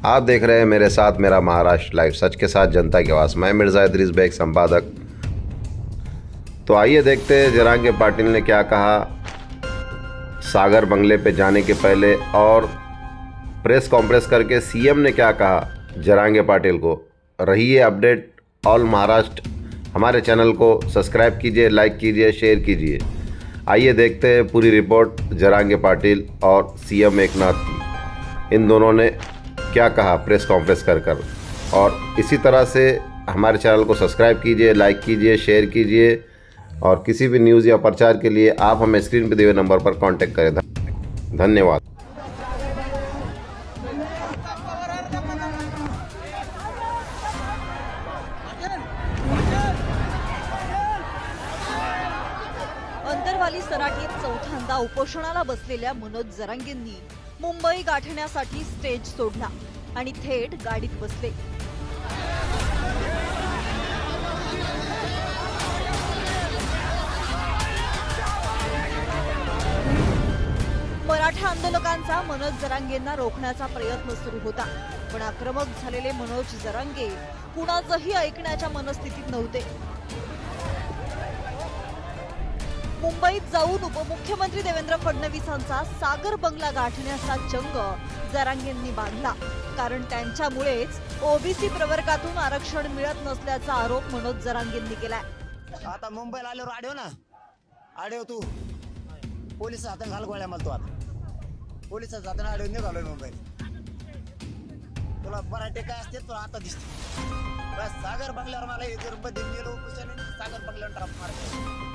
आप देख रहे हैं मेरे साथ मेरा महाराष्ट्र लाइव, सच के साथ जनता की आवाज़। मैं मिर्ज़ा इदरीस बेग, संपादक। तो आइए देखते हैं जरांगे पाटिल ने क्या कहा सागर बंगले पे जाने के पहले, और प्रेस कॉन्फ्रेंस करके सीएम ने क्या कहा जरांगे पाटिल को। रहिए अपडेट ऑल महाराष्ट्र। हमारे चैनल को सब्सक्राइब कीजिए, लाइक कीजिए, शेयर कीजिए। आइए देखते हैं पूरी रिपोर्ट जरांगे पाटिल और सीएम एकनाथ की, इन दोनों ने क्या कहा प्रेस कॉन्फ्रेंस कर। और इसी तरह से हमारे चैनल को सब्सक्राइब कीजिए, लाइक कीजिए, शेयर कीजिए, और किसी भी न्यूज़ या प्रचार के लिए आप हमें स्क्रीन पर दिए हुए नंबर पर कांटेक्ट करें। धन्यवाद। अंतरवाली सराटीत चौथ्यांदा उपोषणाला बसलेल्या मनोज जरांगेंनी मुंबई गाठण्यासाठी स्टेज सोडला आणि थेट गाडीत बसले। मराठा आंदोलकांचा मनोज जरांगेंना रोखण्याचा प्रयत्न सुरू होता, पण आक्रमक झालेले मनोज जरांगे कुणाचंही ऐकण्याच्या मनस्थितीत नव्हते। मुंबईत जाऊन उपमुख्यमंत्री देवेंद्र फडणवीसांचा सागर बंगला गाठण्याचा चंग जरांगेंनी बांधला, कारण त्यांच्यामुळेच ओबीसी प्रवर्गातून आरक्षण मिळत नसल्याचा आरोप मनोज जरांगेंनी केलाय। आता मुंबईला आल्यावर आडेव तू पोलीस हातात घाल गोळ्या मला, तू आता पोलिसात जाताना आडेव निघालोय मुंबईला। तुला मराठी काय असते तुला आता दिसते। बस सागर बंगल्यावर मला हे रुपये दिन गेलो कुशाने सागर बंगल्यावर ट्रप मारतो,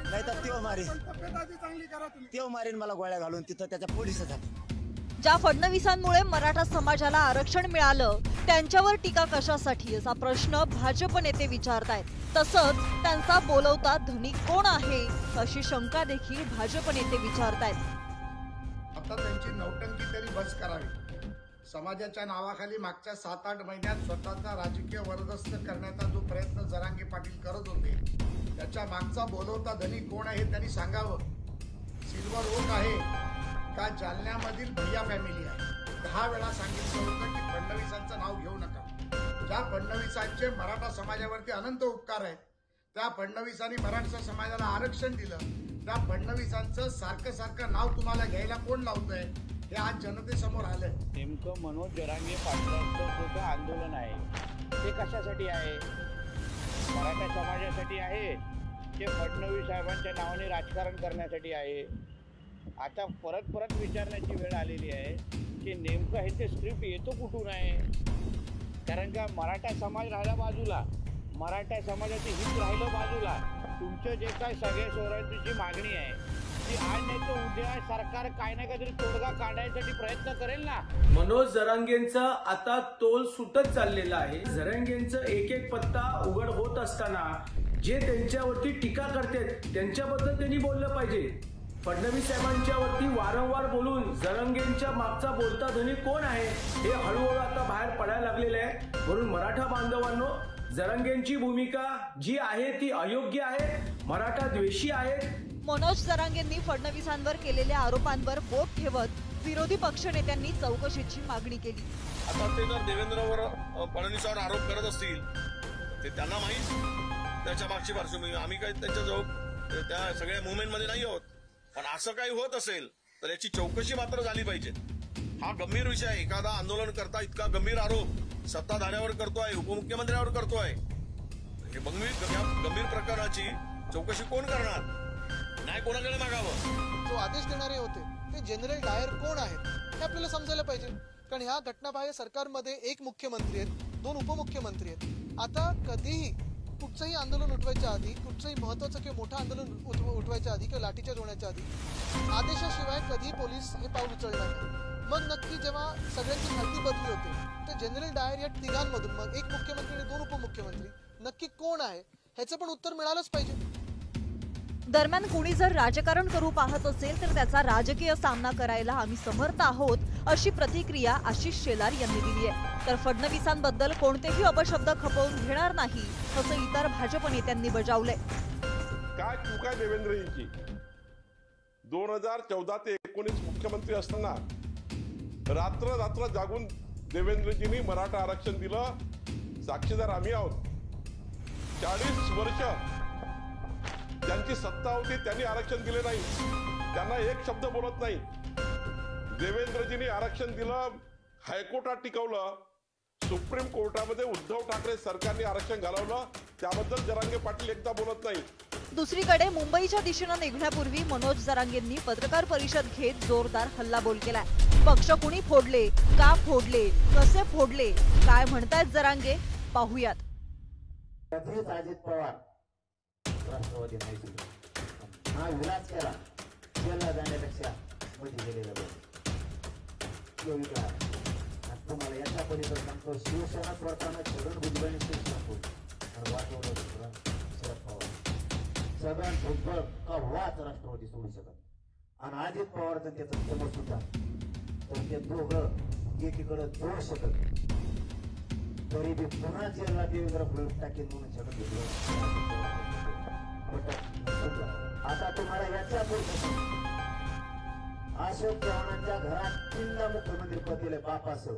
नाही तर तेव मारीन मला गोळ्या घालून तिथं त्याच्या पोलिसात। ज्या फडणवीसांमुळे मराठा समाजाला आरक्षण मिळालं त्यांच्यावर टीका कशासाठी असा प्रश्न भाजप नेते विचारतायत। तसंच त्यांचा बोलवता धनी कोण आहे अशी शंका देखील भाजप नेते विचारतायत। आता त्यांची नौटंकी तरी बस करावी। समाजाच्या नावाखाली मागच्या 7-8 महिन्यात स्वतःचा राजकीय वरदस्त करण्याचा जो प्रयत्न जरांगे पाटील करत होते, त्याच्या मागचा बोलवता धनी कोण आहे त्यांनी सांगावं। सिल्वर ओक आहे का जालन्यामधील भैया फॅमिली आहे? 10 वेळा सांगितलं होतं की फडणवीसांचं नाव घेऊ नका। ज्या फडणवीसांचे मराठा समाजावरती अनंत उपकार आहेत, त्या फडणवीसांनी मराठा समाजाला आरक्षण दिलं, त्या फडणवीसांचं सारखं नाव तुम्हाला घ्यायला कोण लावतंय हे आज जनतेसमोर आलंय। नेमकं मनोज जरांगे पाटलांचं जो आंदोलन आहे ते कशासाठी आहे? मराठा समाजासाठी आहे ते फडणवीस साहेबांच्या नावाने राजकारण करण्यासाठी आहे? आता परत विचारण्याची वेळ आलेली आहे की नेमकं हे ते स्क्रिप्ट येतो कुठून आहे? कारण का मराठा समाज राहिला बाजूला, मराठा समाजाचे हित राहिलं बाजूला, तुमचं जे काय सगळे सोयऱ्यांची जी मागणी आहे ती आज नाही तर उद्या सरकार काय ना काहीतरी तोडगा काढण्यासाठी प्रयत्न करेल ना। मनोज जरांगेंचा आता तोल सुटत चाललेला आहे। जरांगेंचं एक पत्ता उघड होत असताना जे त्यांच्यावरती टीका करतात त्यांच्याबद्दल त्यांनी बोललं पाहिजे। फडणवीस साहेबांच्या वरती वारंवार बोलून जरांगेंच्या मागचा बोलता धनी कोण आहे हे हळूहळू आता बाहेर पडायला लागलेलं आहे। म्हणून मराठा बांधवांनो, जरांगेंची भूमिका जी आहे ती अयोग्य आहे, मराठा द्वेषी आहे। मनोज जरांगेंनी फडणवीसांवर केलेल्या आरोपांवर बोट ठेवत विरोधी पक्षनेत्यांनी चौकशीची मागणी केली। आता ते जर देवेंद्रवर फडणवीसांवर आरोप करत असतील ते त्यांना माहीत, त्याच्या मागची पार्श्वभूमी आम्ही काही त्यांच्याजवळ त्या सगळ्या मुवमेंटमध्ये नाही आहोत। पण असं काही होत असेल तर याची चौकशी मात्र झाली पाहिजे। हा गंभीर विषय आहे। एखादा आंदोलन करता इतका गंभीर आरोप सत्ताधाऱ्यावर करतोय, उपमुख्यमंत्र्यावर करतोय, हे गंभीर प्रकरणाची चौकशी कोण करणार? नाही कोणाकडे मागावं? जो आदेश देणारे होते ते जनरल डायर कोण आहेत हे आपल्याला समजायला पाहिजे। कारण ह्या घटनाबाह्य सरकारमध्ये एक मुख्यमंत्री आहेत, 2 उपमुख्यमंत्री आहेत। आता कधीही कुठचंही आंदोलन उठवायच्या आधी, कुठचंही महत्वाचं किंवा मोठं आंदोलन उठवायच्या आधी किंवा लाठीचार्ज होण्याच्या आधी आदेशाशिवाय कधी पोलीस हे पाऊल उचलणार नाही। मग नक्की जेव्हा सगळ्यांची खाती बदली होते तर जनरल डायर या तिघांमधून, मग एक मुख्यमंत्री आणि 2 उपमुख्यमंत्री, नक्की कोण आहे ह्याचं पण उत्तर मिळालंच पाहिजे। दरम्यान कुणी जर राजकारण करू पाहत असेल तर त्याचा राजकीय सामना करायला आम्ही समर्थ आहोत अशी प्रतिक्रिया आशिष शेलार यांनी दिली आहे। तर फडणवीसांबद्दल कोणतेही अपशब्द खपवून घेणार नाही असं इतर भाजप नेत्यांनी बजावलंय। काय चूक आहे देवेंद्र यांची? 2014 ते 19 मुख्यमंत्री असताना रात्र रात्र जागून देवेंद्रजींनी मराठा आरक्षण दिलं. साक्षीदार आम्ही आहोत. 40 वर्ष ज्यांची सत्ता होती त्यांनी आरक्षण दिले नाही. त्यांना एक शब्द बोलत नाही. देवेंद्रजींनी आरक्षण दिलं, हायकोर्टात टिकवलं, सुप्रीम कोर्टामध्ये उद्धव ठाकरे सरकारने आरक्षण घालवलं. त्याबद्दल जरांगे पाटील एकदा बोलत नाही. दुसरीकडे मुंबईच्या दिशेनं निघण्यापूर्वी मनोज जरांगेंनी पत्रकार परिषद घेत जोरदार हल्लाबोल केलाय. पक्ष कुणी फोडले, का फोडले, कसे फोडले, काय म्हणतायत जरांगे, पाहूयात. अजित पवार राष्ट्रवादी हा विलास केला, जेलला जाण्यापेक्षा मध्ये गेलेला तुम्हाला याच्या पलीकडे सांगतो. शिवसेना स्वतःला छगन भुजबळ वाटवलं शरद पवार छगन भुजबळ का वाच राष्ट्रवादी सोडू शकत. आणि अजित पवारचं त्याचं समोर सुद्धा तर ते दोघं एकीकडे जोडू शकत. तरी बी पुन्हा जेलला देवेंद्र फडणवीस टाकेल म्हणून छगन भुजबळ. आता तुम्हाला याच्या पुढे अशोक चव्हाणांच्या घरात 3दा मुख्यमंत्री पद दिले बापासह.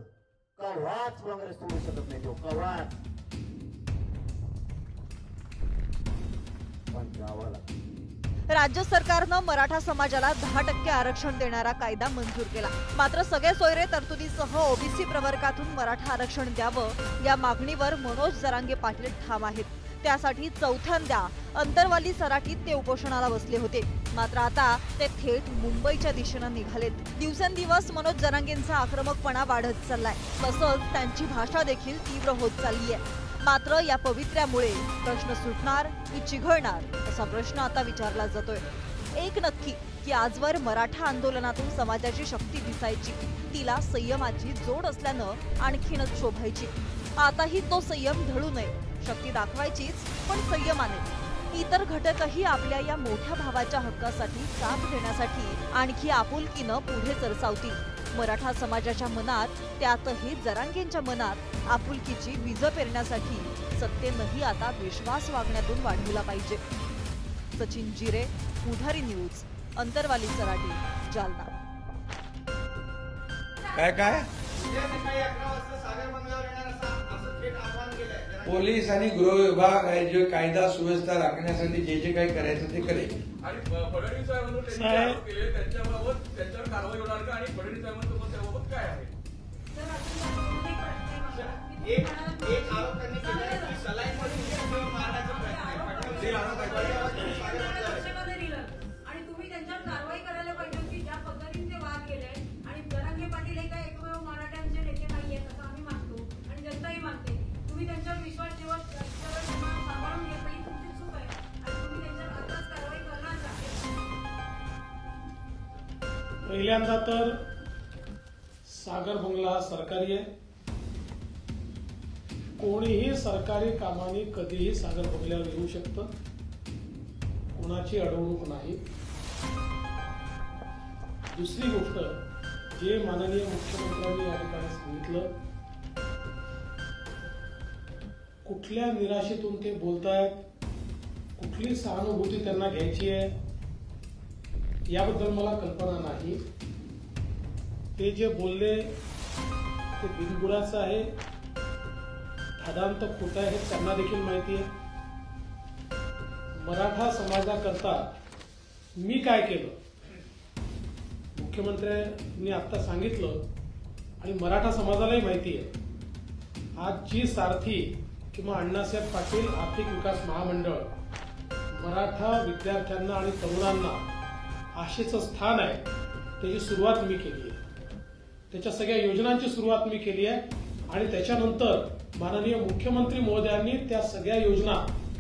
कव्हाच काँग्रेस सोडू शकत नाही. तो कव्हाच पण गावाला. राज्य सरकारनं मराठा समाजाला 10% आरक्षण देणारा कायदा मंजूर केला. मात्र सगळे सोयरे तरतुदीसह ओबीसी प्रवर्गातून मराठा आरक्षण द्यावं या मागणीवर मनोज जरांगे पाटील ठाम आहेत. त्यासाठी चौथ्यांदा अंतरवाली सराटीत ते उपोषणाला बसले होते. मात्र आता ते थेट मुंबईच्या दिशेनं निघालेत. दिवसेंदिवस मनोज जरांगेंचा आक्रमकपणा वाढत चाललाय. तसंच त्यांची भाषा देखील तीव्र होत चालली आहे. मात्र या पवित्र्यामुळे प्रश्न सुटणार की चिघळणार असा प्रश्न आता विचारला जातोय. एक नक्की की आजवर मराठा आंदोलनातून समाजाची शक्ती दिसायची, तिला संयमाची जोड असल्यानं आणखीनच शोभायची. आताही तो संयम ढळू नये, शक्ती दाखवायचीच पण संयमाने. इतर घटकही आपल्या या मोठ्या भावाच्या हक्कासाठी साथ देण्यासाठी आणखी आपुलकीनं पुढे सरसावतील. मराठा समाजाच्या मनात, त्यातही जरांगेंच्या मनात आपुलकीची बीज पेरण्यासाठी सत्तेनंही आता विश्वास वागण्यातून वाढविला पाहिजे. सचिन जिरे, पुढारी न्यूज, अंतरवाली सराटी, जालना. काय पोलीस आणि गृह विभाग आहे जे कायदा सुव्यवस्था राखण्यासाठी जे जे काही करायचं ते करेल. आणि फडणवीस साहेबांवर त्यांच्याबाबत त्यांच्यावर कारवाई होणार का? आणि फडणवीस साहेबांसोबत त्याबाबत काय आहे? एक आरोप त्यांनी केला की सलाईन मारण्याचा आणि तुम्ही त्यांच्यावर कारवाई करायला पाहिजे की ज्या पद्धतीने ते वाद केले. आणि जरांगे पाटील हे काय एकमेव मराठ्यांचे नेते नाहीये असं आम्ही मानतो आणि जनताही मानते. तुम्ही त्यांच्यावर विश्वास ठेवत त्यांना सांभाळून घेतलं ही तुमची चूक आहे आणि तुम्ही त्यांच्यावर आताच कारवाई करणार का? पहिल्यांदा तर सागर बंगला सरकारी आहे. कोणीही सरकारी कामाने कधीही सागर बंगल्यावर येऊ शकतं. कोणाची अडवणूक नाही. दुसरी गोष्ट, जे माननीय मुख्यमंत्र्यांनी या ठिकाणी सांगितलं, कुठल्या निराशेतून ते बोलतायत, कुठली सहानुभूती त्यांना घ्यायची आहे याबद्दल मला कल्पना नाही. ते जे बोलले ते बिनबुडाचं आहे, धादांत खोटं आहे हे त्यांना देखील माहिती आहे. मराठा समाजाकरता मी काय केलं मुख्यमंत्र्यांनी आता सांगितलं आणि मराठा समाजालाही माहिती आहे. आज जी सारथी किंवा अण्णासाहेब पाटील आर्थिक विकास महामंडळ मराठा विद्यार्थ्यांना आणि तरुणांना आशेचं स्थान आहे, त्याची सुरुवात मी केली आहे. त्याच्या सगळ्या योजनांची सुरुवात मी केली आहे आणि त्याच्यानंतर माननीय मुख्यमंत्री महोदयांनी त्या सगळ्या योजना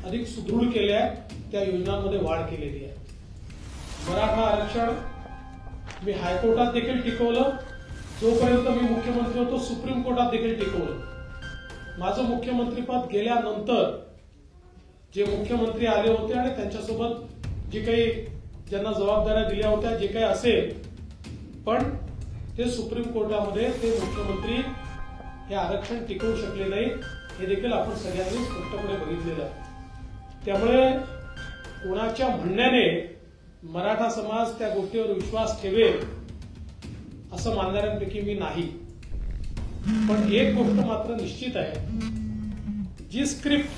अधिक सुदृढ केल्या आहेत. त्या योजनांमध्ये वाढ केलेली आहे. मराठा आरक्षण मी हायकोर्टात देखील टिकवलं. जोपर्यंत मी मुख्यमंत्री होतो सुप्रीम कोर्टात देखील टिकवलं. माझं मुख्यमंत्रीपद गेल्यानंतर जे मुख्यमंत्री आले होते आणि त्यांच्यासोबत जे काही ज्यांना जबाबदाऱ्या दिल्या होत्या, जे काही असेल, पण ते सुप्रीम कोर्टामध्ये ते मुख्यमंत्री हे आरक्षण टिकवू शकले नाही. हे देखील आपण सगळ्यांनी स्पष्टपणे बघितलेलं आहे. त्यामुळे कोणाच्या म्हणण्याने मराठा समाज त्या गोष्टीवर विश्वास ठेवेल असं मानणाऱ्यांपैकी मी नाही. पण एक गोष्ट मात्र निश्चित आहे, जी स्क्रिप्ट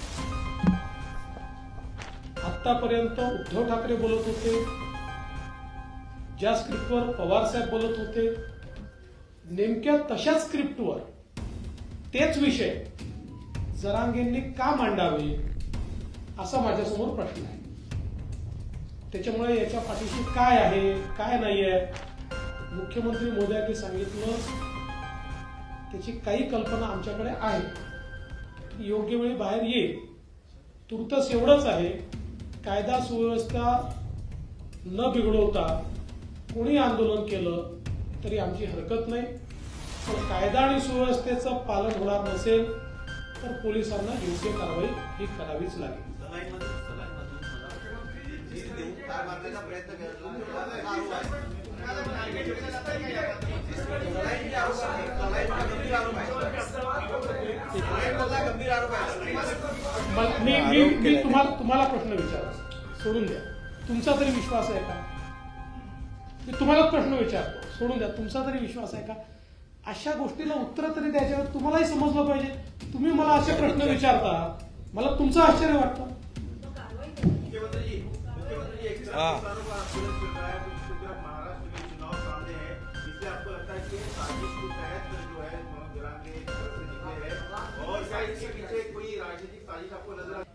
आतापर्यंत उद्धव ठाकरे बोलत होते, ज्या स्क्रिप्टवर पवार साहेब बोलत होते, नेमक्या तशाच स्क्रिप्टवर तेच विषय जरांगेंनी का मांडावे असा माझ्यासमोर प्रश्न आहे. त्याच्यामुळे याच्या पाठीशी काय आहे काय नाही आहे, मुख्यमंत्री महोदयांनी सांगितलं त्याची काही कल्पना आमच्याकडे आहे, योग्य वेळी बाहेर येईल. तुर्तच एवढंच आहे, कायदा सुव्यवस्था न बिघडवता कोणी आंदोलन केलं तरी आमची हरकत नाही. पण कायदा आणि सुव्यवस्थेचं पालन होणार नसेल तर पोलिसांना योग्य कारवाई ही करावीच लागेल. मी तुम्हाला प्रश्न विचार सोडून द्या, तुमचा तरी विश्वास आहे का? मी तुम्हालाच प्रश्न विचारतो, सोडून द्या, तुमचा तरी विश्वास आहे का? अशा गोष्टीला उत्तर तरी द्यायच्यावर तुम्हालाही समजलं पाहिजे. तुम्ही मला असे प्रश्न विचारता, मला तुमचं आश्चर्य वाटतं.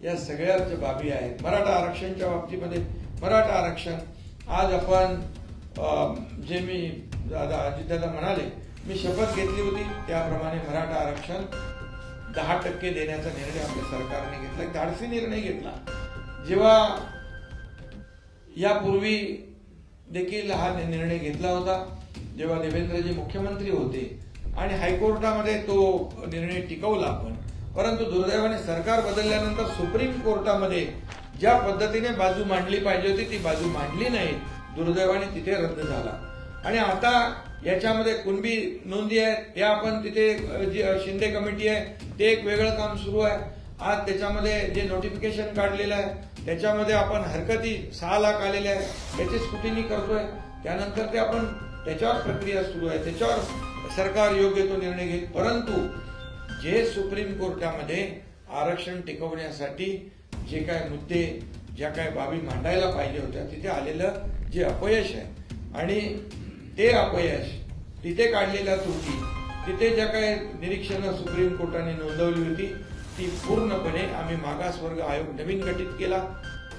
या सगळ्या ज्या बाबी आहेत, मराठा आरक्षणच्या बाबतीमध्ये मराठा आरक्षण आज आपण जे मी अजितदादा म्हणाले, मी शपथ घेतली होती त्याप्रमाणे मराठा आरक्षण 10% देण्याचा निर्णय आपल्या सरकारने घेतला. एक धाडसी निर्णय घेतला. जेव्हा यापूर्वी देखील हा निर्णय घेतला होता, जेव्हा देवेंद्रजी मुख्यमंत्री होते आणि हायकोर्टामध्ये तो निर्णय टिकवला आपण. परंतु दुर्दैवाने सरकार बदलल्यानंतर सुप्रीम कोर्टामध्ये ज्या पद्धतीने बाजू मांडली पाहिजे होती ती बाजू मांडली नाही, दुर्दैवाने तिथे रद्द झाला. आणि आता याच्यामध्ये कुणबी नोंदी आहेत, त्या आपण तिथे जी शिंदे कमिटी आहे ते एक वेगळं काम सुरू आहे. आज त्याच्यामध्ये जे नोटिफिकेशन काढलेलं आहे त्याच्यामध्ये आपण हरकती 6 लाख आलेल्या आहेत, त्याची स्क्रुटिनी करतोय. त्यानंतर ते आपण त्याच्यावर प्रक्रिया सुरू आहे, त्याच्यावर सरकार योग्य तो निर्णय घेईल. परंतु जे सुप्रीम कोर्टामध्ये आरक्षण टिकवण्यासाठी जे काय मुद्दे, ज्या काय बाबी मांडायला पाहिजे होत्या, तिथे आलेलं जे अपयश आहे आणि ते अपयश, तिथे काढलेल्या त्रुटी, तिथे ज्या काही निरीक्षणं सुप्रीम कोर्टाने नोंदवली होती ती पूर्णपणे आम्ही मागासवर्ग आयोग नवीन गठीत केला,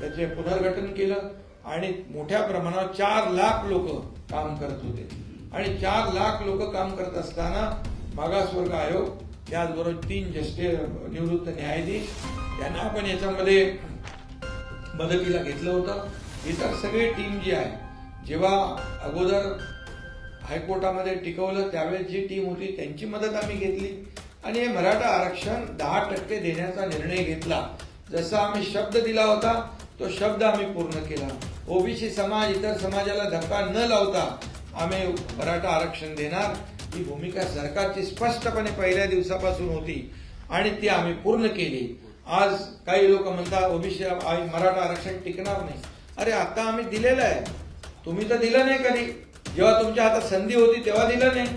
त्याचे पुनर्गठन केलं आणि मोठ्या प्रमाणावर 4 लाख लोक काम करत होते. आणि 4 लाख लोक काम करत असताना मागासवर्ग आयोग, त्याचबरोबर 3 निवृत्त न्यायाधीश यांना आपण याच्यामध्ये मदतीला घेतलं होतं. इतर सगळी टीम जी आहे, जेव्हा अगोदर हायकोर्टामध्ये टिकवलं त्यावेळेस जी टीम होती त्यांची मदत आम्ही घेतली आणि हे मराठा आरक्षण 10% देण्याचा निर्णय घेतला. जसा आम्ही शब्द दिला होता तो शब्द आम्ही पूर्ण केला. ओबीसी समाज, इतर समाजाला धक्का न लावता आम्ही मराठा आरक्षण देणार ही भूमिका सरकारची स्पष्टपणे पहिल्या दिवसापासून होती आणि ती आम्ही पूर्ण केली. आज काही लोक म्हणतात ओबीसी मराठा आरक्षण टिकणार नाही. अरे आता आम्ही दिलेलं आहे, तुम्ही तर दिलं नाही कधी. जेव्हा तुमच्या हातात संधी होती तेव्हा दिलं नाही.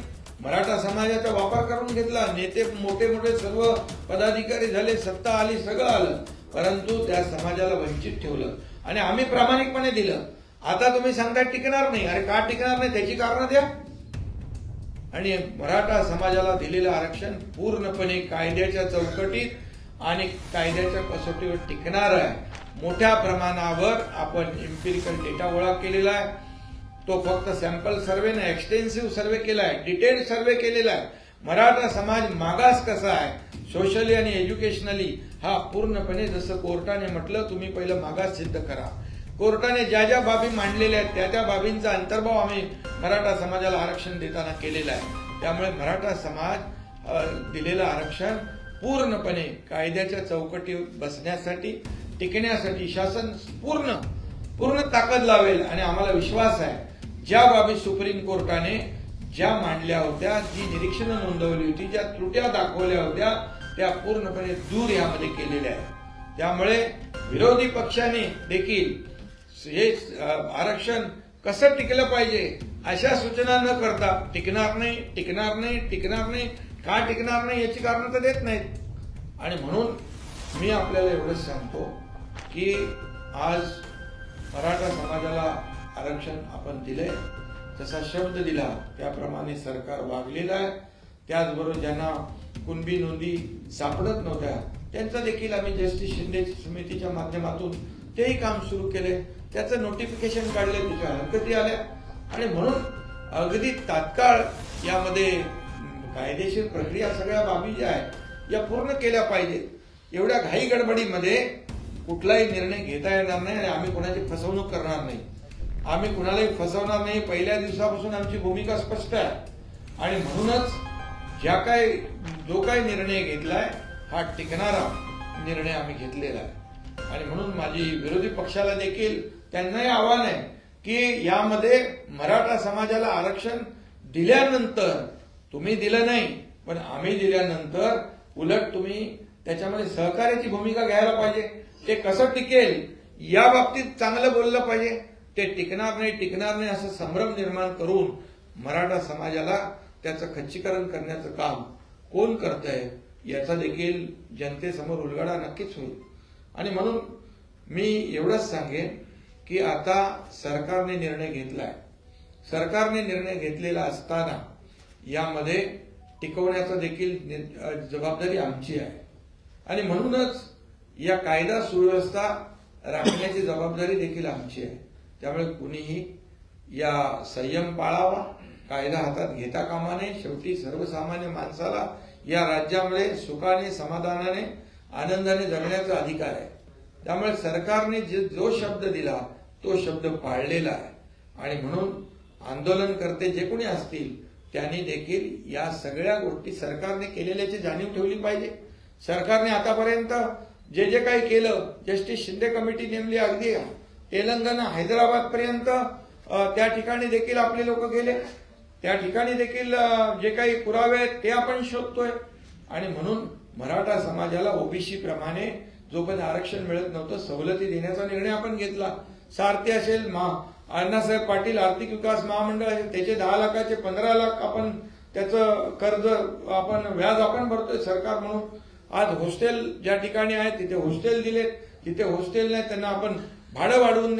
मराठा समाजाचा वापर करून घेतला, नेते मोठे मोठे सर्व पदाधिकारी झाले, सत्ता आली, सगळं आलं, परंतु त्या समाजाला वंचित ठेवलं आणि आम्ही प्रामाणिकपणे दिलं. आता तुम्ही सांगताय टिकणार नाही. अरे का टिकणार नाही त्याची कारणं द्या. आणि मराठा समाजाला दिलेलं आरक्षण पूर्णपणे कायद्याच्या चौकटीत आणि कायद्याच्या कसोटीवर टिकणार आहे. मोठ्या प्रमाणावर आपण एम्पिरिकल डेटा गोळा केलेला आहे. तो फक्त सॅम्पल सर्व्हे नाही, एक्सटेन्सिव्ह सर्व्हे केला आहे, डिटेल्ड सर्व्हे केलेला आहे. मराठा समाज मागास कसा आहे सोशली आणि एज्युकेशनली हा पूर्णपणे, जसं कोर्टाने म्हटलं तुम्ही पहिलं मागास सिद्ध करा. कोर्टाने ज्या ज्या बाबी मांडलेल्या आहेत त्या त्या बाबींचा अंतर्भाव आम्ही मराठा समाजाला आरक्षण देताना केलेला आहे. त्यामुळे मराठा समाज दिलेलं आरक्षण पूर्णपणे कायद्याच्या चौकटीवर बसण्यासाठी, टिकण्यासाठी शासन पूर्ण ताकद लावेल आणि आम्हाला विश्वास आहे ज्या बाबी सुप्रीम कोर्टाने ज्या मांडल्या होत्या, जी निरीक्षणं नोंदवली होती, ज्या त्रुट्या दाखवल्या होत्या त्या पूर्णपणे दूर यामध्ये केलेल्या आहेत. त्यामुळे विरोधी पक्षाने देखील हे आरक्षण कसं टिकलं पाहिजे अशा सूचना न करता टिकणार नाही टिकणार नाही टिकणार नाही, का टिकणार नाही याची कारणं तर देत नाहीत. आणि म्हणून मी आपल्याला एवढंच सांगतो की आज मराठा समाजाला आरक्षण आपण दिलंय, जसा शब्द दिला त्याप्रमाणे सरकार वागलेलं आहे. त्याचबरोबर ज्यांना कुणबी नोंदी सापडत नव्हत्या त्यांचं देखील आम्ही जस्टिस शिंदे समितीच्या माध्यमातून तेही काम सुरू केले, त्याचं नोटिफिकेशन काढले, त्याच्या हरकती आल्या. आणि म्हणून अगदी तात्काळ यामध्ये कायदेशीर प्रक्रिया सगळ्या बाबी ज्या आहेत या पूर्ण केल्या पाहिजेत. एवढ्या घाई गडबडीमध्ये कुठलाही निर्णय घेता येणार नाही आणि आम्ही कोणाची फसवणूक करणार नाही. आम्ही कुणालाही फसवणार नाही. पहिल्या दिवसापासून आमची भूमिका स्पष्ट आहे आणि म्हणूनच जो काही निर्णय घेतलाय हा टिकणारा निर्णय आम्ही घेतलेला आहे. आणि म्हणून माझी विरोधी पक्षाला देखील त्यांनाही आव्हान आहे की यामध्ये मराठा समाजाला आरक्षण दिल्यानंतर, तुम्ही दिलं नाही पण आम्ही दिल्यानंतर उलट तुम्ही त्याच्यामध्ये सहकार्याची भूमिका घ्यायला पाहिजे. ते कसं टिकेल या बाबतीत चांगलं बोललं पाहिजे. ते टिकणार नाही असं संभ्रम निर्माण करून मराठा समाजाला त्याचं खच्चीकरण करण्याचं काम कोण करतंय याचा देखील जनतेसमोर उलगडा नक्कीच होईल. आणि म्हणून मी एवढंच सांगेन की आता सरकारने निर्णय घेतलाय. सरकारने निर्णय घेतलेला असताना यामध्ये टिकवण्याचा देखील जबाबदारी आमची आहे. आणि म्हणूनच या कायदा सुव्यवस्था राखण्याची जबाबदारी देखील आमची आहे. त्यामुळे कुणीही या संयम पाळावा, कायदा हातात घेता कामा नये. शेवटी सर्वसामान्य माणसाला या राज्यामध्ये सुखाने, समाधानाने, आनंदाने जगण्याचा अधिकार आहे. त्यामुळे सरकारने जो शब्द दिला तो शब्द पाळलेला आहे. आणि म्हणून आंदोलनकर्ते जे कोणी असतील त्यांनी देखील या सगळ्या गोष्टी सरकारने केलेल्याची जाणीव ठेवली पाहिजे. सरकारने आतापर्यंत जे काही केलं, जस्टिस शिंदे कमिटी नेमली, अगदी तेलंगणा, हैदराबाद पर्यंत त्या ठिकाणी देखील आपले लोक गेले. त्या ठिकाणी देखील जे काही पुरावे आहेत ते आपण शोधतोय. आणि म्हणून मराठा समाजाला ओबीसी प्रमाणे जोपर्यंत आरक्षण मिळत नव्हतं सवलती देण्याचा निर्णय आपण घेतला. सारथी असेल, अण्णासाहेब पाटील आर्थिक विकास महामंडळ आहे, त्याचे 10 लाखाचे 15 लाख आपण त्याचं कर्ज आपण व्याज आपण भरतोय सरकार म्हणून. आज हॉस्टेल ज्या ठिकाणी आहे तिथे हॉस्टेल दिले, जिथे हॉस्टेल नाही त्यांना आपण भाडं वाढवून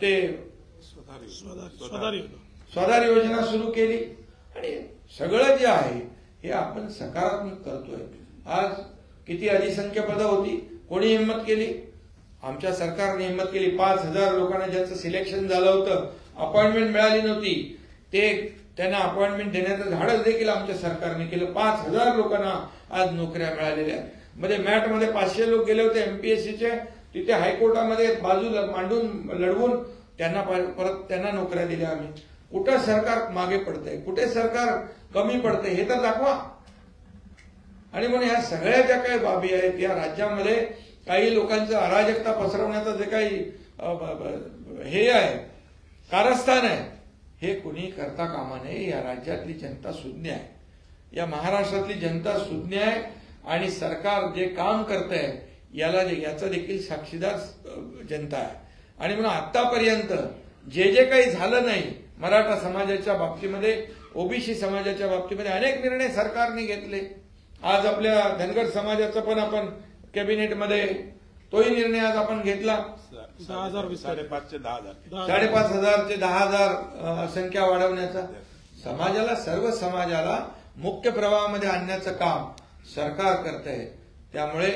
ते स्वधार योजना सुरू केली. आणि सगळं जे आहे हे आपण सकारात्मक करतोय. आज किती अधिसंख्य पदं होती, कोणी हिंमत केली? आमच्या सरकारने हिंमत केली. 5,000 लोकांना ज्यांचं सिलेक्शन झालं होतं, अपॉइंटमेंट मिळाली नव्हती, त्यांना अपॉइंटमेंट देण्याचं धाडस देखील आमच्या सरकारने केलं. 5,000 लोकांना आज नोकऱ्या मिळालेल्या. मध्ये मॅटमध्ये 500 लोक गेले होते एमपीएससीचे, तिथे हायकोर्टामध्ये बाजूला मांडून लढवून त्यांना परत त्यांना नोकऱ्या दिल्या आम्ही. कुठं सरकार मागे पडतंय, कुठे सरकार कमी पडतंय हे तर दाखवा. आणि म्हणून या सगळ्या ज्या काही बाबी आहेत या राज्यामध्ये काही लोकांचं अराजकता पसरवण्याचं जे काही हे आहे, कारस्थान आहे, हे कुणी करता कामा नये. या राज्यातली जनता सुज्ञ आहे, या महाराष्ट्रातली जनता सुज्ञ आहे. आणि सरकार जे काम करतंय याचा देखील साक्षीदार जनता आहे. आणि म्हणून आतापर्यंत जे काही झालं नाही मराठा समाजाच्या बाबतीमध्ये, ओबीसी समाजाच्या बाबतीमध्ये अनेक निर्णय सरकारने घेतले. आज आपल्या धनगर समाजाचा पण आपण कॅबिनेटमध्ये तोही निर्णय आज आपण घेतला. 5,500 ते 10,000 5,500 ते 10,000 संख्या वाढवण्याचा. समाजाला, सर्व समाजाला मुख्य प्रवाहामध्ये आणण्याचं काम सरकार करत आहे. त्यामुळे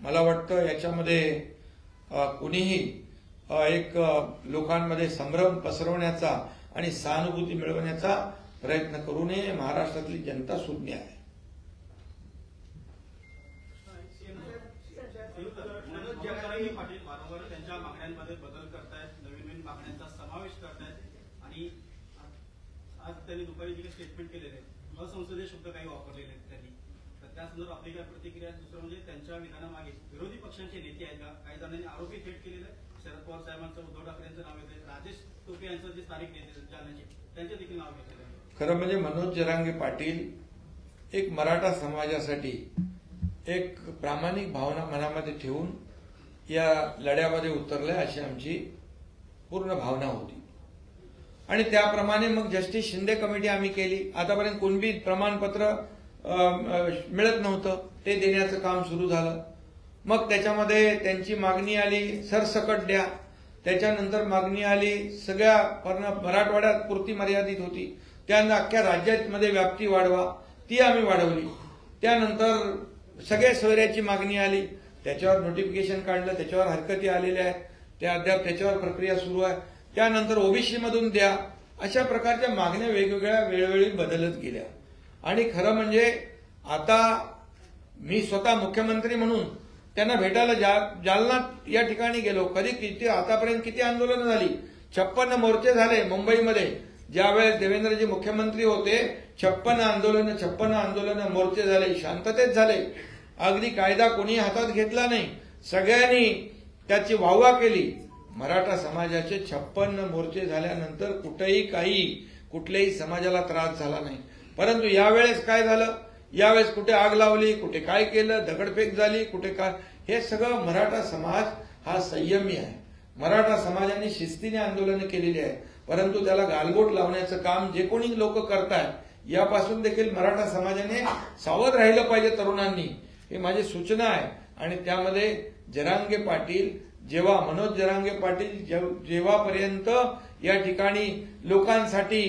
मला वाटतं याच्यामध्ये कुणीही एक लोकांमध्ये संभ्रम पसरवण्याचा आणि सहानुभूती मिळवण्याचा प्रयत्न करू नये. महाराष्ट्रातली जनता सुज्ञ आहे. पाटील वारंवार त्यांच्या मागण्यांमध्ये बदल करतायत, नवीन मागण्यांचा समावेश करतायत. आणि आज त्यांनी दुपारी जे काही स्टेटमेंट केलेले आहे, असंसदीय शब्द काही वापरलेले आहेत त्यांनी, तर त्या संदर्भात आपली काय प्रतिक्रिया? दुसरं म्हणजे त्यांच्या विधानामागे विरोधी पक्षांचे नेते आहेत का? काही जणांनी आरोपी थेट केलेले आहे. शरद पवार साहेबांचं, उद्धव ठाकरेंचं नाव येते, राजेश टोपे यांचं जे स्थानिक नेते जालन्याचे त्यांचे देखील नाव घेतलेलं आहे. खरं म्हणजे मनोज जरांगे पाटील एक मराठा समाजासाठी एक प्रामाणिक भावना मनामध्ये ठेवून या लढ्यामध्ये उतरले अशी आमची पूर्ण भावना होती. आणि त्याप्रमाणे मग जस्टिस शिंदे कमिटी आम्ही केली. आतापर्यंत कुणबी प्रमाणपत्र मिळत नव्हतं, ते देण्याचं काम सुरू झालं. मग त्याच्यामध्ये त्यांची मागणी आली सरसकट द्या. त्याच्यानंतर मागणी आली सगळ्या मराठवाड्यात पुरती मर्यादित होती, त्यानंतर अख्ख्या राज्यामध्ये व्याप्ती वाढवा, ती आम्ही वाढवली. त्यानंतर सगळ्या सोयऱ्याची मागणी आली, त्याच्यावर नोटिफिकेशन काढलं, त्याच्यावर हरकती आलेल्या आहेत, त्या अद्याप त्याच्यावर प्रक्रिया सुरू आहे. त्यानंतर ओबीसी मधून द्या, अशा प्रकारच्या मागण्या वेगवेगळ्या वेळोवेळी बदलत गेल्या. आणि खरं म्हणजे आता मी स्वतः मुख्यमंत्री म्हणून त्यांना भेटायला जालना या ठिकाणी गेलो. किती आतापर्यंत किती आंदोलनं झाली, 56 मोर्चे झाले मुंबईमध्ये. ज्यावेळेस देवेंद्रजी मुख्यमंत्री होते 56 आंदोलनं मोर्चे झाले, शांततेत झाले. अगदी कायदा कोणी हातात घेतला नाही, सगळ्यांनी त्याची वाहवा केली. मराठा समाजाचे 56 मोर्चे झाल्यानंतर कुठल्याही समाजाला त्रास झाला नाही. परंतु यावेळेस काय झालं, यावेळेस कुठे आग लावली, कुठे काय केलं, दगडफेक झाली, कुठे काय, हे सगळं मराठा समाज हा संयमी आहे. मराठा समाजाने शिस्तीने आंदोलनं केलेली आहे. परंतु त्याला गालबोट लावण्याचं काम जे कोणी लोक करतायत, यापासून देखील मराठा समाजाने सावध राहिलं पाहिजे तरुणांनी, हे माझी सूचना आहे. आणि त्यामध्ये जरांगे पाटील मनोज जरांगे पाटील जेव्हापर्यंत या ठिकाणी लोकांसाठी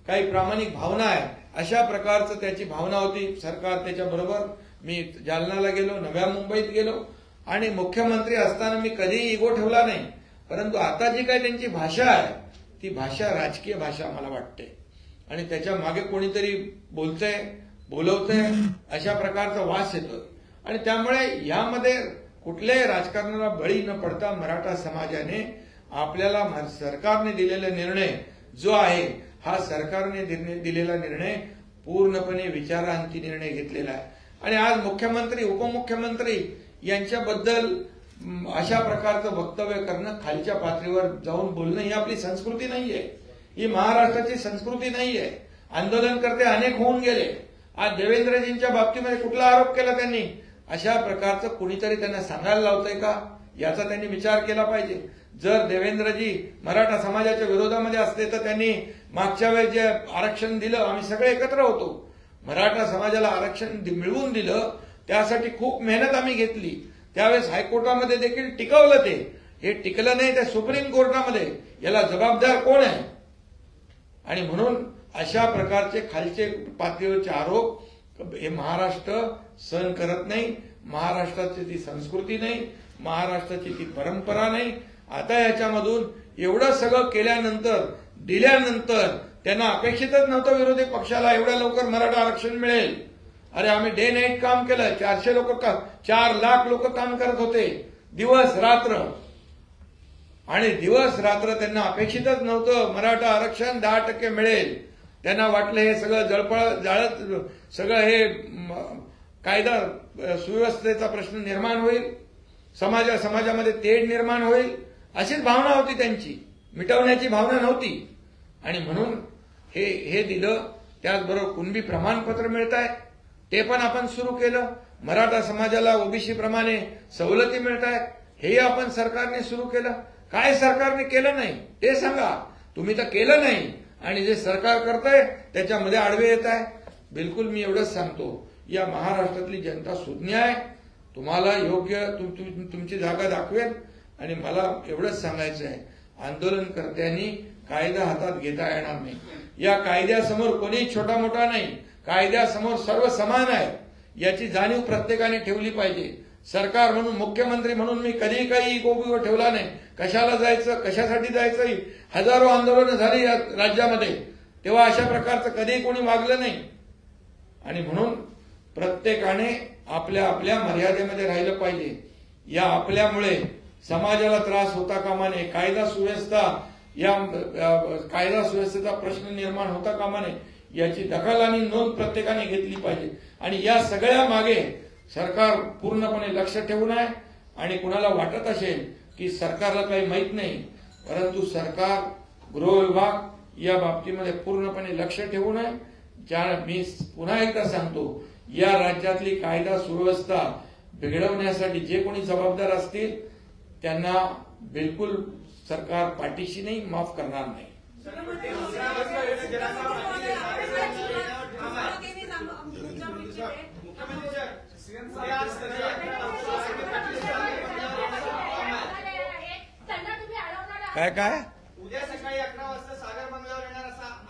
काही प्रामाणिक भावना आहे, अशा प्रकारचं त्याची भावना होती. सरकार त्याच्याबरोबर, मी जालनाला गेलो, नव्या मुंबईत गेलो, आणि मुख्यमंत्री असताना मी कधीही इगो ठेवला नाही. परंतु आता जी काही त्यांची भाषा आहे, ती भाषा राजकीय भाषा मला वाटते. आणि त्याच्या मागे कोणीतरी बोलवतंय अशा प्रकारचा वास येतोय. आणि त्यामुळे यामध्ये कुठल्याही राजकारणाला बळी न पडता मराठा समाजाने आपल्याला सरकारने दिलेला निर्णय जो आहे, हा सरकारने दिलेला निर्णय पूर्णपणे विचारांती निर्णय घेतलेला आहे. आणि आज मुख्यमंत्री उपमुख्यमंत्री यांच्याबद्दल अशा प्रकारचं वक्तव्य करणं, खालच्या पातळीवर जाऊन बोलणं, ही आपली संस्कृती नाहीये, ही महाराष्ट्राची संस्कृती नाहीये. आंदोलनकर्ते अनेक होऊन गेले. आज देवेंद्रजींच्या बाबतीमध्ये कुठला आरोप केला त्यांनी, अशा प्रकारचं कुणीतरी त्यांना सांगायला लावतंय का, याचा त्यांनी विचार केला पाहिजे. जर देवेंद्रजी मराठा समाजाच्या विरोधामध्ये असते तर त्यांनी मागच्या वेळेस जे आरक्षण दिलं, आम्ही सगळे एकत्र होतो, मराठा समाजाला आरक्षण मिळवून दिलं, त्यासाठी खूप मेहनत आम्ही घेतली. त्यावेळेस हायकोर्टामध्ये देखील टिकवलं, हे टिकलं नाही त्या सुप्रीम कोर्टामध्ये. याला जबाबदार कोण आहे? आणि म्हणून अशा प्रकारचे खालचे पातळीवरचे आरोप हे महाराष्ट्र सहन करत नाही. महाराष्ट्राची ती संस्कृती नाही, महाराष्ट्राची ती परंपरा नाही. आता याच्यामधून एवढं सगळं केल्यानंतर, दिल्यानंतर त्यांना अपेक्षितच नव्हतं विरोधी पक्षाला एवढ्या लवकर मराठा आरक्षण मिळेल. अरे आम्ही डे नाईट काम केलं, 4 लाख लोक काम करत होते दिवस रात्र, आणि दिवस रात्र त्यांना अपेक्षितच नव्हतं मराठा आरक्षण 10% मिळेल. त्यांना वाटलं हे सगळं जाळत सगळं हे कायदा सुव्यवस्थेचा प्रश्न निर्माण होईल, समाजामध्ये तेढ निर्माण होईल, अशीच भावना होती त्यांची, मिटवण्याची भावना नव्हती. आणि म्हणून हे दिलं. त्याचबरोबर कुणबी प्रमाणपत्र मिळत आहे, ते पण आपण सुरू केलं. मराठा समाजाला ओबीसी प्रमाणे सवलती मिळत आहेत, हेही आपण सरकारने सुरू केलं. काय सरकारने केलं नाही ते सांगा, तुम्ही तर केलं नाही, आणि जे सरकार करतंय त्याच्यामध्ये आडवे येत आहे. बिलकुल मी एवढंच सांगतो, या महाराष्ट्रातली जनता सुज्ञ आहे, तुम्हाला योग्य तुमची जागा दाखवेल. आणि मला एवढंच सांगायचं आहे, आंदोलनकर्त्यांनी कायदा हातात घेता येणार नाही. या कायद्यासमोर कोणी छोटा मोठा नाही, कायद्यासमोर सर्व समान आहे, याची जाणीव प्रत्येकाने ठेवली पाहिजे. सरकार म्हणून, मुख्यमंत्री म्हणून मी कधीही काही इगो ठेवला नाही. कशाला जायचं, कशासाठी जायचं, हजारो आंदोलनं झाली या राज्यामध्ये, तेव्हा अशा प्रकारचं कधीही कोणी वागलं नाही. आणि म्हणून प्रत्येकाने आपल्या आपल्या मर्यादेमध्ये राहिलं पाहिजे. या आपल्यामुळे समाजाला त्रास होता कामा नये, कायदा सुव्यवस्थेचा प्रश्न निर्माण होता कामा नये, याची दखल आणि नोंद प्रत्येकाने घेतली पाहिजे. आणि या सगळ्या मागे सरकार पूर्णपणे लक्ष ठेवून आहे. आणि कुणाला वाटत असेल की सरकारला काही माहित नाही, परंतु सरकार, गृह विभाग या बाबतीमध्ये पूर्णपणे लक्ष ठेवून आहे. मी पुन्हा एकदा सांगतो, या राज्यातली कायदा सुव्यवस्था बिघडवण्यासाठी जे कोणी जबाबदार असतील त्यांना बिलकुल सरकार पाठीशी नाही, माफ करणार नाही. काय उद्या सकाळी 11 वाजता सागर बंगल्यावर येणार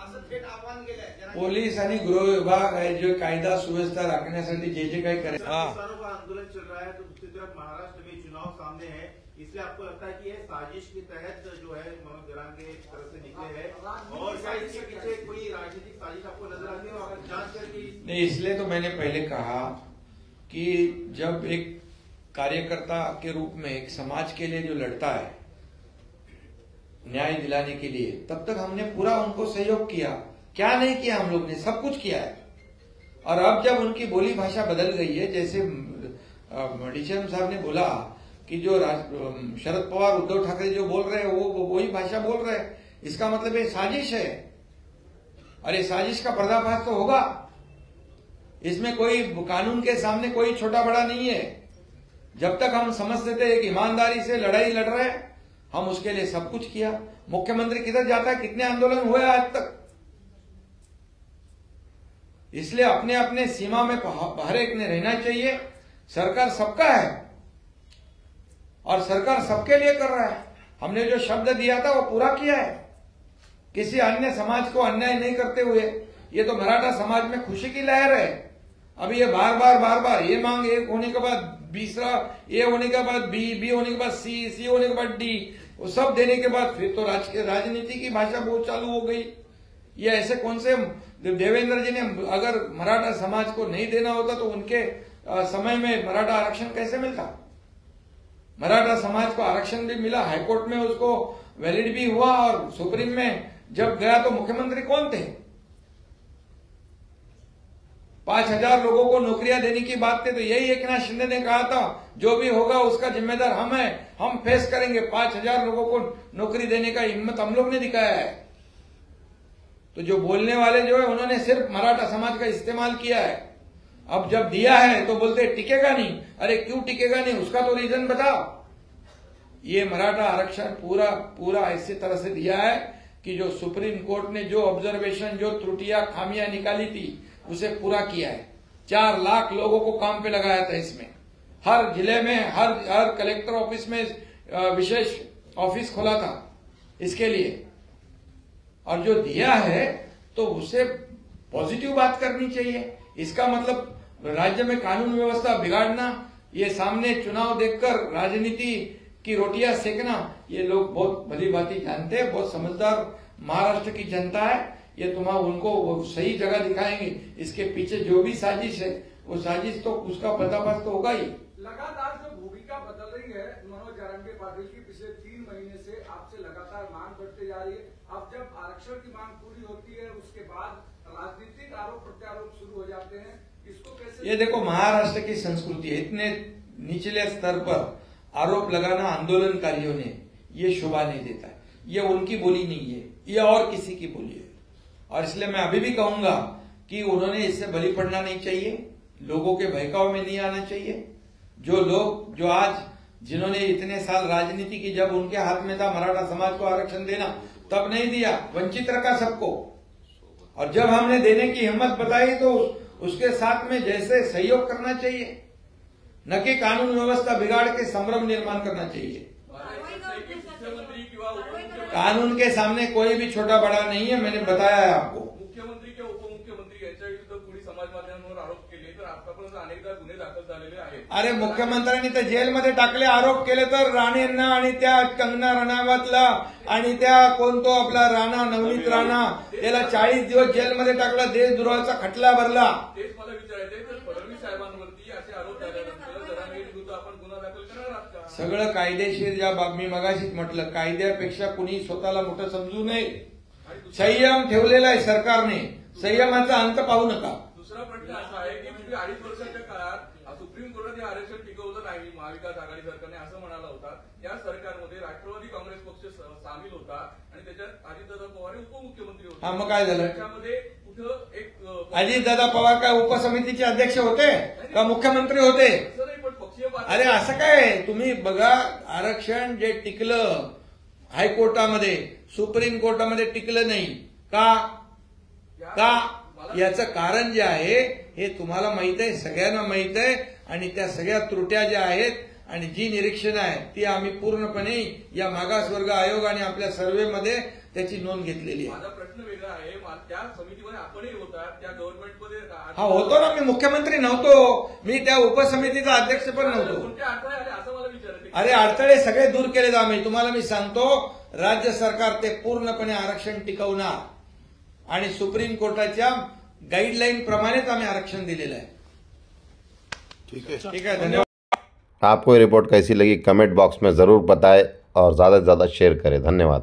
असं थेट आव्हान केलंय. पोलीस आणि गृह विभाग आहे जो कायदा सुव्यवस्था राखण्यासाठी जे काही करे. किसानों का आंदोलन चल रहा है तो दूसरी तरफ महाराष्ट्र में चुनाव सामने है, इसलिए आपको लगता है कि ये साजिश के तहत जो है मनोज जरांगे के तरफ से निकले हैं और क्या इसके पीछे कोई राजनीतिक साजिश आपको नजर आती है और जांच करके? नहीं, इसलिए तो मैंने पहले कहा कि जब एक कार्यकर्ता के रूप में एक समाज के लिए जो लड़ता है न्याय दिलाने के लिए, तब तक हमने पूरा उनको सहयोग किया. क्या नहीं किया हम लोग ने, सब कुछ किया है. और अब जब उनकी बोली भाषा बदल गई है, जैसे डीसीएम साहब ने बोला कि जो शरद पवार उद्धव ठाकरे जो बोल रहे हैं वो वही भाषा बोल रहे हैं, इसका मतलब ये साजिश है. और ये साजिश का पर्दाफाश तो होगा. इसमें कोई कानून के सामने कोई छोटा बड़ा नहीं है. जब तक हम समझते थे एक ईमानदारी से लड़ाई लड़ रहे हैं, हम उसके लिए सब कुछ किया. मुख्यमंत्री किधर जाता है, कितने आंदोलन हुए आज तक. इसलिए अपने अपने सीमा में हर एक ने रहना चाहिए. सरकार सबका है और सरकार सबके लिए कर रहा है. हमने जो शब्द दिया था वो पूरा किया है, किसी अन्य समाज को अन्याय नहीं करते हुए. ये तो मराठा समाज में खुशी की लहर है. अभी ये बार बार ये मांग एक होने के बाद दूसरा, ए होने के बाद बी होने के बाद सी होने के बाद डी, वो सब देने के बाद फिर तो राजनीति की भाषा बहुत चालू हो गई. ये ऐसे कौन से देवेंद्र जी ने अगर मराठा समाज को नहीं देना होता तो उनके समय में मराठा आरक्षण कैसे मिलता. मराठा समाज को आरक्षण भी मिला, हाईकोर्ट में उसको वैलिड भी हुआ और सुप्रीम में जब गया तो मुख्यमंत्री कौन थे. 5,000 लोगों को नौकरियां देने की बात थी तो यही एकनाथ शिंदे ने कहा था जो भी होगा उसका जिम्मेदार हम है, हम फेस करेंगे. 5,000 लोगों को नौकरी देने का हिम्मत हम लोग ने दिखाया है. तो जो बोलने वाले जो है उन्होंने सिर्फ मराठा समाज का इस्तेमाल किया है. अब जब दिया है तो बोलते टिकेगा नहीं. अरे क्यों टिकेगा नहीं, उसका तो रीजन बताओ. ये मराठा आरक्षण पूरा ऐसी तरह से दिया है कि जो सुप्रीम कोर्ट ने जो ऑब्जर्वेशन, जो त्रुटियां खामियां निकाली थी उसे पूरा किया है. 4 लाख लोगों को काम पे लगाया था. इसमें हर जिले में हर कलेक्टर ऑफिस में विशेष ऑफिस खोला था इसके लिए. और जो दिया है तो उसे पॉजिटिव बात करनी चाहिए. इसका मतलब राज्य में कानून व्यवस्था बिगाड़ना, ये सामने चुनाव देखकर राजनीति की रोटियां सेकना, ये लोग बहुत भली भांति जानते हैं. बहुत समझदार महाराष्ट्र की जनता है. ये उनको वो सही जगह दिखाएंगे. इसके पीछे जो भी साजिश है वो साजिश तो उसका पर्दाफाश तो होगा ही. लगातार जो भूमिका बदल रही है मनोज जरांगे पाटिल की, पिछले 3 महीने से आपसे लगातार मांग बढ़ती जा रही है. अब जब आरक्षण की मांग पूरी होती है उसके बाद राजनीतिक आरोप प्रत्यारोप शुरू हो जाते हैं. इसको कैसे, ये देखो महाराष्ट्र की संस्कृति है. इतने निचले स्तर पर आरोप लगाना आंदोलनकारियों ने ये शोभा नहीं देता है. ये उनकी बोली नहीं है, ये और किसी की बोली है. और इसलिए मैं अभी भी कहूंगा कि उन्होंने इससे बलि पड़ना नहीं चाहिए, लोगों के बहकाव में नहीं आना चाहिए. जो लोग जो आज जिन्होंने इतने साल राजनीति की, जब उनके हाथ में था मराठा समाज को आरक्षण देना, तब नहीं दिया, वंचित रखा सबको. और जब हमने देने की हिम्मत बताई तो उसके साथ में जैसे सहयोग करना चाहिए, न कि कानून व्यवस्था बिगाड़ के संभ्रम निर्माण करना चाहिए. कानून के सामने कोई भी छोटा बड़ा नहीं है, मैंने बताया है आपको. मुख्यमंत्री किंवा उपमुख्यमंत्री यांच्या विरुद्ध कोणी समाज माध्यमांवर आरोप केले तर आतापर्यंत अनेकदा गुन्हे दाखल झालेले आहेत. अरे मुख्यमंत्र्यांनी तर जेलमध्ये टाकले. आरोप केले तर राणेंना आणि त्या कंगना रणावतला आणि त्या कोण तो आपला राणा, नवनीत राणा, त्याला 40 दिवस जेलमध्ये टाकला, देशद्रोहाचा खटला भरला. तेच मला विचारायचंय, तर फडणवीस साहेबांवरती असे आरोप झाल्यानंतर जरांगे विरुद्ध आपण गुन्हा दाखल करणार आहात का? सगळं कायदेशीर, ज्या मी मगाशीच म्हटलं, कायद्यापेक्षा कुणी स्वतःला मोठं समजू नये. संयम ठेवलेला आहे सरकारने, संयमाचा अंत पाहू नका. दुसरा प्रश्न असा आहे की 2.5 वर्षाच्या काळात सुप्रीम कोर्टाने आरक्षण टिकवलं नाही महाविकास आघाडी सरकारने असं म्हणाला होता. या सरकारमध्ये राष्ट्रवादी काँग्रेस पक्ष सामील होता आणि त्याच्यात अजितदादा पवार हे उपमुख्यमंत्री होते. हा, मग काय झालं? त्याच्यामध्ये कुठं एक अजितदादा पवार काय उपसमितीचे अध्यक्ष होते का मुख्यमंत्री होते? अरे असं काय, तुम्ही बघा, आरक्षण जे टिकलं हायकोर्टामध्ये, सुप्रीम कोर्टामध्ये टिकलं नाही का? याचं कारण जे आहे हे तुम्हाला माहित आहे, सगळ्यांना माहित आहे. आणि त्या सगळ्या त्रुट्या ज्या आहेत आणि जी निरीक्षणं आहेत ती आम्ही पूर्णपणे या मागासवर्ग आयोग आणि आपल्या सर्व्हेमध्ये त्याची नोंद घेतलेली आहे. माझा प्रश्न वेगळा आहे. त्या समितीमध्ये आपणही होता, त्या गव्हर्नमेंटमध्ये हा होतो ना. मी मुख्यमंत्री नव्हतो, मी त्या उपसमितीचा अध्यक्ष पण नव्हतो. कोणते अडथळे आले असं मला विचारायचं. अरे अडथळे सगळे दूर केले आम्ही. तुम्हाला मी सांगतो, राज्य सरकार ते पूर्णपणे आरक्षण टिकवणार आणि सुप्रीम कोर्टाच्या गाईडलाईन प्रमाणेच आम्ही आरक्षण दिलेलं आहे. ठीक है, धन्यवाद. आपको ये रिपोर्ट कैसी लगी कमेंट बॉक्स में ज़रूर बताएं और ज़्यादा से ज़्यादा शेयर करें. धन्यवाद.